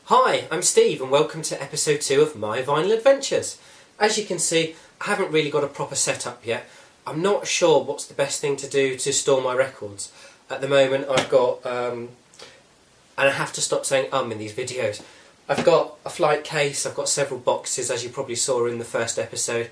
Hi, I'm Steve and welcome to episode 2 of My Vinyl Adventures. As you can see, I haven't really got a proper setup yet. I'm not sure what's the best thing to do to store my records. At the moment I've got, and I have to stop saying in these videos. I've got a flight case, I've got several boxes as you probably saw in the first episode.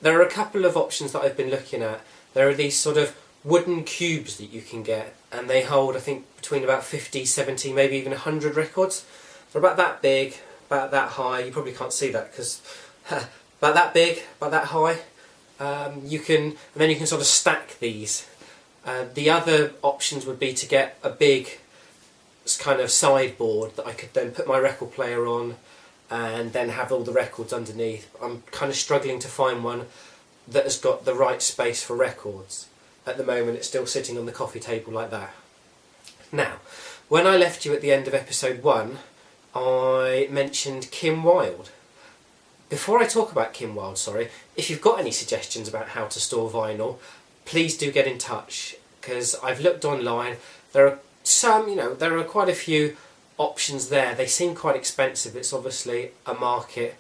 There are a couple of options that I've been looking at. There are these sort of wooden cubes that you can get and they hold I think between about 50, 70, maybe even 100 records. They're about that big, about that high. You probably can't see that because about that big, about that high. And then you can sort of stack these. The other options would be to get a big kind of sideboard that I could then put my record player on and then have all the records underneath. I'm kind of struggling to find one that has got the right space for records. At the moment it's still sitting on the coffee table like that. Now, when I left you at the end of episode 1, I mentioned Kim Wilde. Before I talk about Kim Wilde, if you've got any suggestions about how to store vinyl, please do get in touch, because I've looked online. There are there are quite a few options there. They seem quite expensive. It's obviously a market,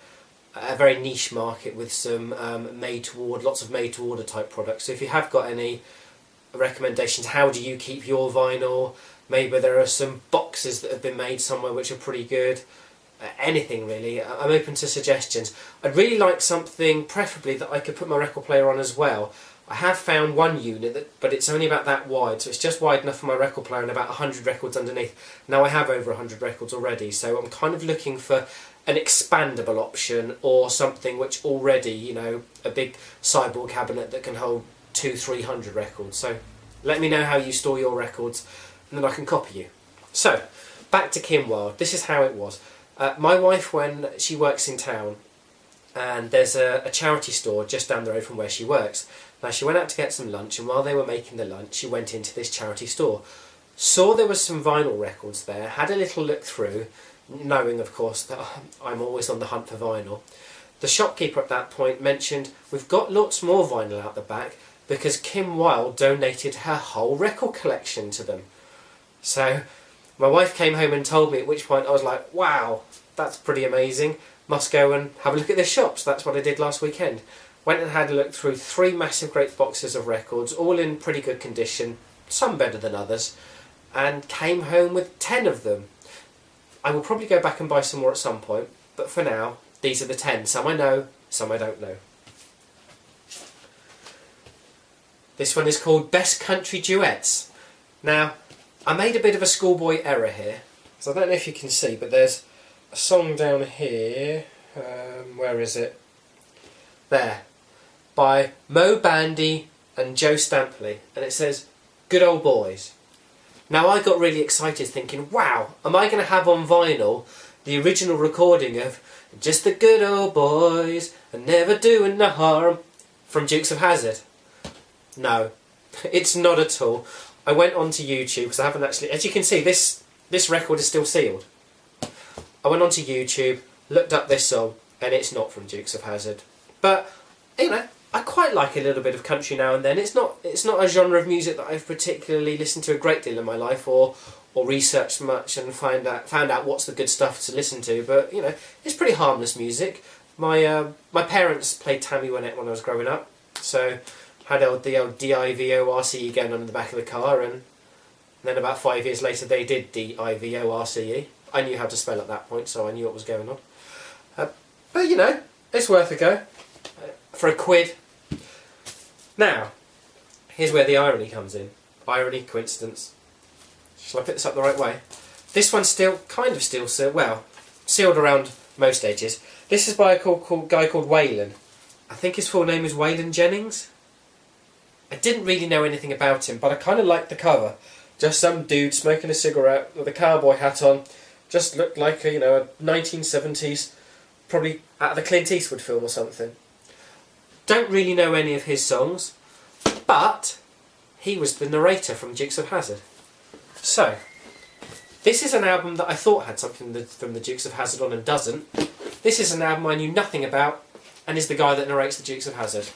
a very niche market with some lots of made-to-order type products. So if you have got any recommendations, how do you keep your vinyl? Maybe there are some boxes that have been made somewhere which are pretty good. Anything really. I'm open to suggestions. I'd really like something, preferably, that I could put my record player on as well. I have found one unit, but it's only about that wide, so it's just wide enough for my record player and about 100 records underneath. Now I have over 100 records already, so I'm kind of looking for an expandable option or something which already, a big sideboard cabinet that can hold 200-300 records. So let me know how you store your records and then I can copy you. So, back to Kim Wilde. This is how it was. My wife, when she works in town, and there's a charity store just down the road from where she works. Now she went out to get some lunch, and while they were making the lunch she went into this charity store. Saw there was some vinyl records there, had a little look through, knowing of course that I'm always on the hunt for vinyl. The shopkeeper at that point mentioned, we've got lots more vinyl out the back because Kim Wilde donated her whole record collection to them. So my wife came home and told me, at which point I was like, wow, that's pretty amazing. Must go and have a look at this shop. So that's what I did last weekend. Went and had a look through 3 massive great boxes of records, all in pretty good condition, some better than others, and came home with 10 of them. I will probably go back and buy some more at some point, but for now, these are the 10. Some I know, some I don't know. This one is called Best Country Duets. Now, I made a bit of a schoolboy error here, so I don't know if you can see, but there's a song down here, where is it? There, by Mo Bandy and Joe Stampley, and it says, Good Old Boys. Now I got really excited thinking, wow, am I going to have on vinyl the original recording of Just the Good Old Boys and Never Doing No Harm from Dukes of Hazzard? No, it's not at all. I went onto YouTube, because I haven't actually, as you can see, this record is still sealed. I went onto YouTube, looked up this song, and it's not from Dukes of Hazzard. But, I quite like a little bit of country now and then. It's not a genre of music that I've particularly listened to a great deal in my life, or researched much and found out what's the good stuff to listen to. But, it's pretty harmless music. My parents played Tammy Wynette when I was growing up, so had the old D-I-V-O-R-C-E going on in the back of the car, and then about 5 years later they did D-I-V-O-R-C-E. I knew how to spell at that point, so I knew what was going on. But, it's worth a go. For a quid. Now, here's where the irony comes in. Irony, coincidence. Shall I put this up the right way? This one's still sealed, sealed around most edges. This is by a guy called Waylon. I think his full name is Waylon Jennings. I didn't really know anything about him, but I kind of liked the cover. Just some dude smoking a cigarette with a cowboy hat on. Just looked like a 1970s, probably out of the Clint Eastwood film or something. Don't really know any of his songs, but he was the narrator from Dukes of Hazzard. So, this is an album that I thought had something from the Dukes of Hazzard on and doesn't. This is an album I knew nothing about, and is the guy that narrates the Dukes of Hazzard.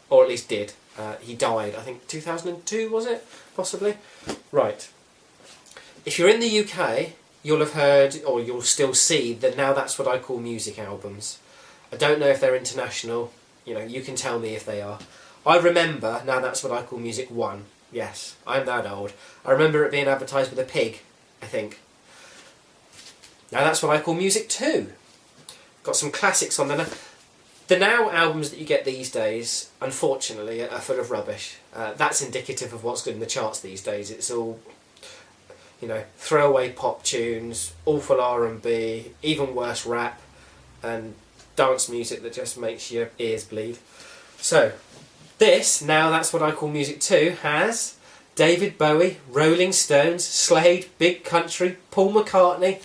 Or at least did. He died, I think 2002 was it? Possibly? Right. If you're in the UK, you'll have heard, or you'll still see, the Now That's What I Call Music albums. I don't know if they're international, you can tell me if they are. I remember Now That's What I Call Music 1, yes, I'm that old. I remember it being advertised with a pig, I think. Now That's What I Call Music 2. Got some classics on there. The Now albums that you get these days, unfortunately, are full of rubbish. That's indicative of what's good in the charts these days. It's all, throwaway pop tunes, awful R&B, even worse rap, and dance music that just makes your ears bleed. So, this, Now That's What I Call Music 2, has David Bowie, Rolling Stones, Slade, Big Country, Paul McCartney.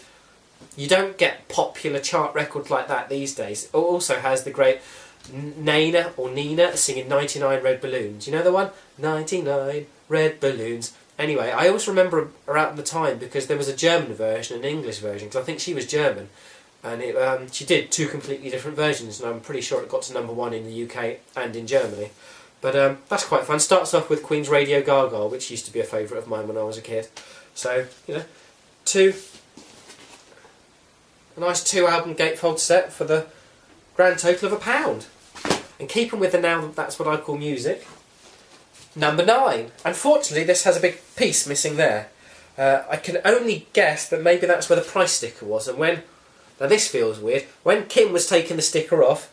You don't get popular chart records like that these days. It also has the great Nina singing 99 Red Balloons. You know the one? 99 Red Balloons. Anyway, I always remember around the time because there was a German version and an English version, because I think she was German. And she did two completely different versions, and I'm pretty sure it got to #1 in the UK and in Germany. But that's quite fun. Starts off with Queen's Radio Gaga, which used to be a favourite of mine when I was a kid. So, a nice 2-album gatefold set for the grand total of £1. And keeping with the Now That's What I Call Music, number 9. Unfortunately, this has a big piece missing there. I can only guess that maybe that's where the price sticker was. And now this feels weird, when Kim was taking the sticker off,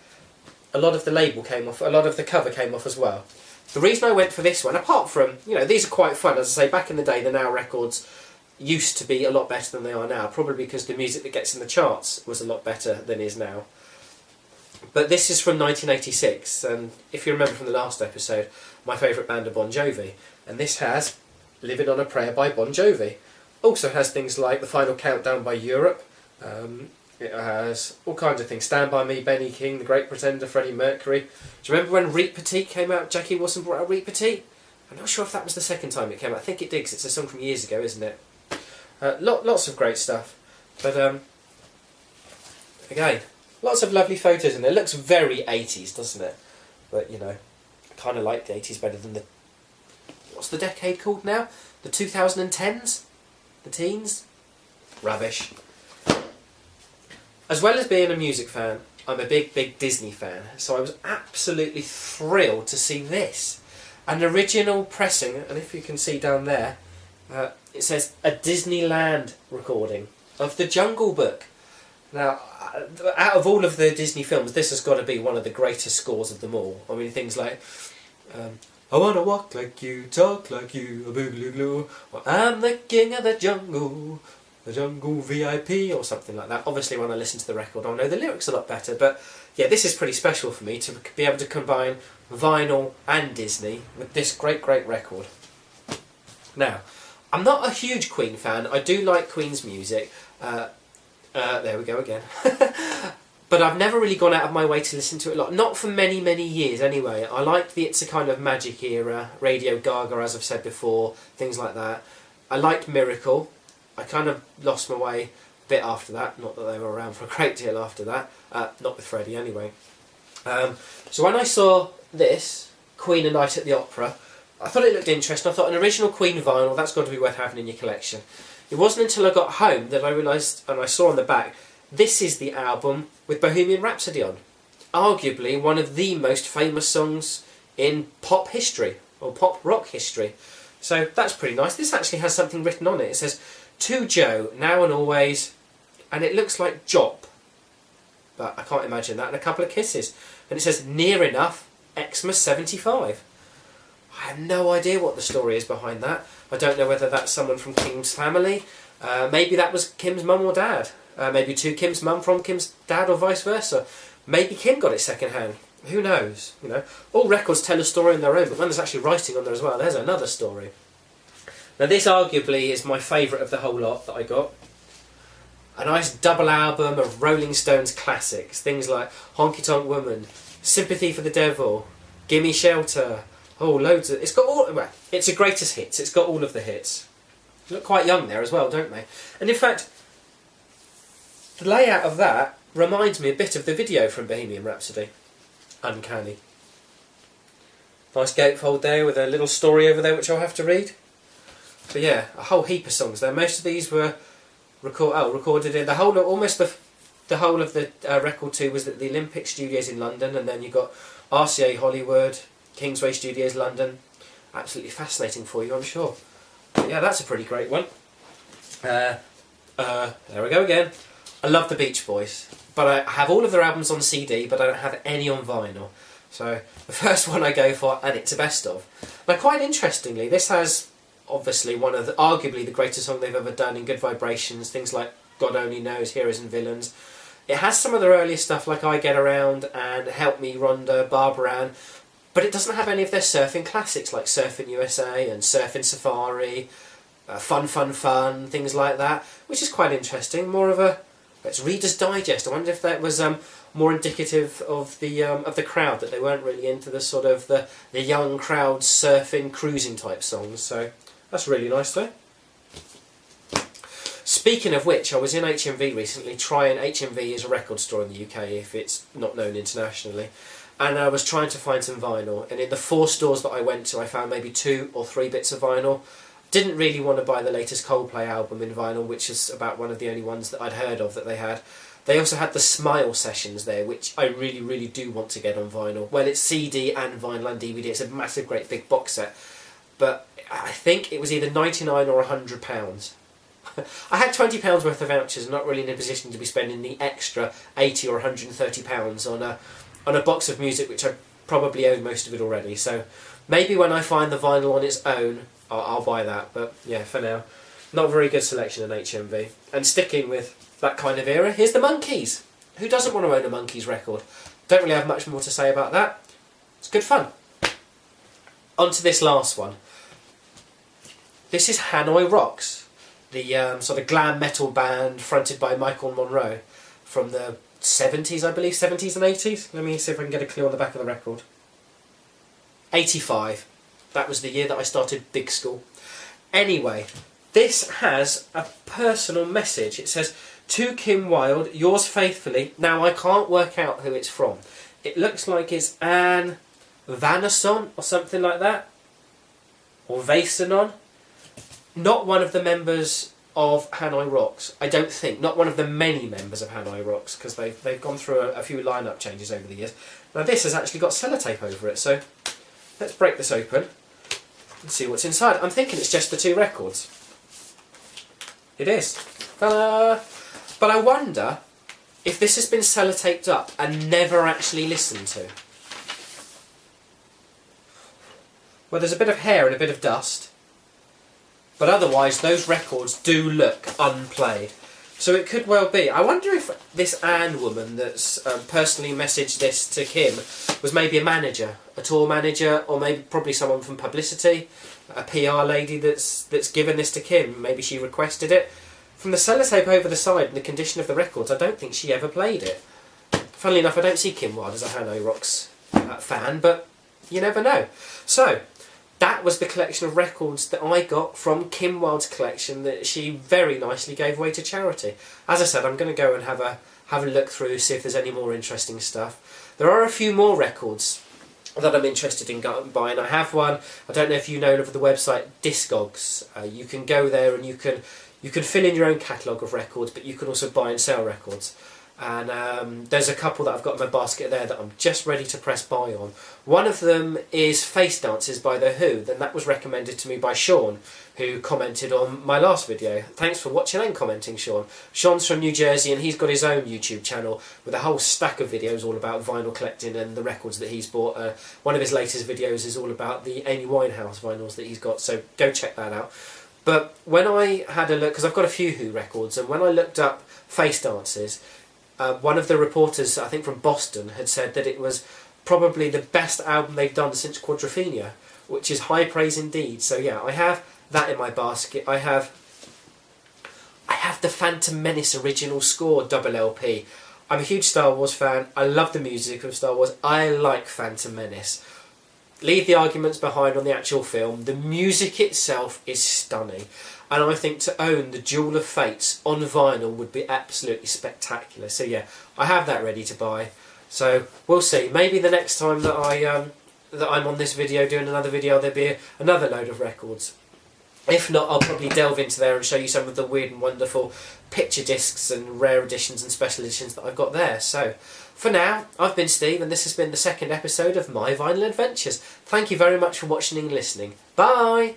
a lot of the label came off, a lot of the cover came off as well. The reason I went for this one, apart from, these are quite fun. As I say, back in the day, the Now records used to be a lot better than they are now, probably because the music that gets in the charts was a lot better than is now. But this is from 1986, and if you remember from the last episode, my favourite band are Bon Jovi, and this has Living on a Prayer by Bon Jovi. Also has things like The Final Countdown by Europe, it has all kinds of things, Stand By Me, Benny King, The Great Pretender, Freddie Mercury. Do you remember when Reet Petite came out? Jackie Wilson brought out Reet Petite? I'm not sure if that was the second time it came out. I think it did, 'cause it's a song from years ago, isn't it? Lots of great stuff, but again, lots of lovely photos, and it looks very 80s, doesn't it? But I kind of like the 80s better than what's the decade called now? The 2010s? The teens? Rubbish. As well as being a music fan, I'm a big Disney fan, so I was absolutely thrilled to see this. An original pressing, and if you can see down there, it says a Disneyland recording of The Jungle Book. Now, out of all of the Disney films, this has got to be one of the greatest scores of them all. I mean, things like I wanna walk like you, talk like you, a boogaloo, or I'm the king of the jungle VIP, or something like that. Obviously, when I listen to the record, I'll know the lyrics a lot better, but yeah, this is pretty special for me to be able to combine vinyl and Disney with this great record. Now, I'm not a huge Queen fan. I do like Queen's music. There we go again. But I've never really gone out of my way to listen to it a lot. Not for many years anyway. I liked the It's a Kind of Magic era, Radio Gaga, as I've said before, things like that. I liked Miracle. I kind of lost my way a bit after that. Not that they were around for a great deal after that. Not with Freddie anyway. So when I saw this, Queen A Night at the Opera, I thought it looked interesting. I thought an original Queen vinyl, that's got to be worth having in your collection. It wasn't until I got home that I realised, and I saw on the back, this is the album with Bohemian Rhapsody on. Arguably one of the most famous songs in pop history, or pop rock history. So that's pretty nice. This actually has something written on it. It says, To Joe, now and always, and it looks like Jop, but I can't imagine that, and a couple of kisses. And it says, Near Enough, Xmas 75. I have no idea what the story is behind that. I don't know whether that's someone from Kim's family. Maybe that was Kim's mum or dad. Maybe to Kim's mum from Kim's dad, or vice versa. Maybe Kim got it second hand. Who knows? All records tell a story on their own, but when there's actually writing on there as well, there's another story. Now this arguably is my favourite of the whole lot that I got. A nice double album of Rolling Stones classics. Things like Honky Tonk Woman, Sympathy for the Devil, Gimme Shelter. Oh, loads of... It's got all... Well, it's a greatest hits. It's got all of the hits. They look quite young there as well, don't they? And in fact, the layout of that reminds me a bit of the video from Bohemian Rhapsody. Uncanny. Nice gatefold there with a little story over there which I'll have to read. But yeah, a whole heap of songs there. Most of these were recorded in the whole of, almost the whole of the record too was at the Olympic Studios in London, and then you got RCA Hollywood, Kingsway Studios London. Absolutely fascinating for you, I'm sure. But yeah, that's a pretty great one. There we go again. I love the Beach Boys, but I have all of their albums on CD, but I don't have any on vinyl. So the first one I go for, and it's a best of. Now, quite interestingly, this has obviously one of arguably the greatest song they've ever done in Good Vibrations, things like God Only Knows, Heroes and Villains. It has some of their earlier stuff like I Get Around and Help Me Rhonda, Barbara Ann, but it doesn't have any of their surfing classics like Surfing USA and Surfing Safari, Fun Fun Fun, things like that, which is quite interesting. More of a, it's Reader's Digest. I wonder if that was more indicative of the crowd, that they weren't really into the sort of the young crowd surfing, cruising type songs. So that's really nice though. Speaking of which, I was in HMV recently, HMV is a record store in the UK if it's not known internationally, and I was trying to find some vinyl, and in the 4 stores that I went to I found maybe 2 or 3 bits of vinyl. Didn't really want to buy the latest Coldplay album in vinyl, which is about one of the only ones that I'd heard of that they had. They also had the Smile sessions there, which I really, really do want to get on vinyl. Well, it's CD and vinyl and DVD, it's a massive, great big box set, but I think it was either £99 or £100. I had £20 worth of vouchers, not really in a position to be spending the extra £80 or £130 on a box of music which I probably own most of it already. So maybe when I find the vinyl on its own, I'll buy that. But yeah, for now, not a very good selection in HMV. And sticking with that kind of era, here's the Monkees. Who doesn't want to own a Monkees record? Don't really have much more to say about that. It's good fun. On to this last one. This is Hanoi Rocks, the sort of glam metal band fronted by Michael Monroe from the 70s, I believe, 70s and 80s. Let me see if I can get a clue on the back of the record. 85. That was the year that I started Big School. Anyway, this has a personal message. It says, "To Kim Wilde, yours faithfully." Now, I can't work out who it's from. It looks like it's Anne Vanasson or something like that. Or Vasanon. Not one of the members of Hanoi Rocks, I don't think. Not one of the many members of Hanoi Rocks, because they've gone through a few line-up changes over the years. Now this has actually got sellotape over it, so let's break this open and see what's inside. I'm thinking it's just the 2 records. It is. But I wonder if this has been sellotaped up and never actually listened to. Well, there's a bit of hair and a bit of dust. But otherwise, those records do look unplayed. So it could well be. I wonder if this Anne woman that's personally messaged this to Kim was maybe a manager, a tour manager, or maybe probably someone from publicity, a PR lady that's given this to Kim. Maybe she requested it. From the sellotape over the side and the condition of the records, I don't think she ever played it. Funnily enough, I don't see Kim Wilde as a Hanoi Rocks fan, but you never know. So that was the collection of records that I got from Kim Wilde's collection that she very nicely gave away to charity. As I said, I'm going to go and have a look through, see if there's any more interesting stuff. There are a few more records that I'm interested in buying. I have one. I don't know if you know of the website Discogs. You can go there and you can fill in your own catalogue of records, but you can also buy and sell records. And there's a couple that I've got in my basket there that I'm just ready to press buy on. One of them is Face Dances by The Who, then that was recommended to me by Sean, who commented on my last video. Thanks for watching and commenting, Sean. Sean's from New Jersey and he's got his own YouTube channel with a whole stack of videos all about vinyl collecting and the records that he's bought. One of his latest videos is all about the Amy Winehouse vinyls that he's got, so go check that out. But when I had a look, because I've got a few Who records, and when I looked up Face Dances, one of the reporters, I think from Boston, had said that it was probably the best album they've done since Quadrophenia, which is high praise indeed. So yeah, I have that in my basket. I have the Phantom Menace original score double LP. I'm a huge Star Wars fan. I love the music of Star Wars. I like Phantom Menace. Leave the arguments behind on the actual film. The music itself is stunning. And I think to own the Duel of Fates on vinyl would be absolutely spectacular. So yeah, I have that ready to buy. So we'll see. Maybe the next time that I'm on this video doing another video, there'll be another load of records. If not, I'll probably delve into there and show you some of the weird and wonderful picture discs and rare editions and special editions that I've got there. So, for now, I've been Steve, and this has been the second episode of My Vinyl Adventures. Thank you very much for watching and listening. Bye!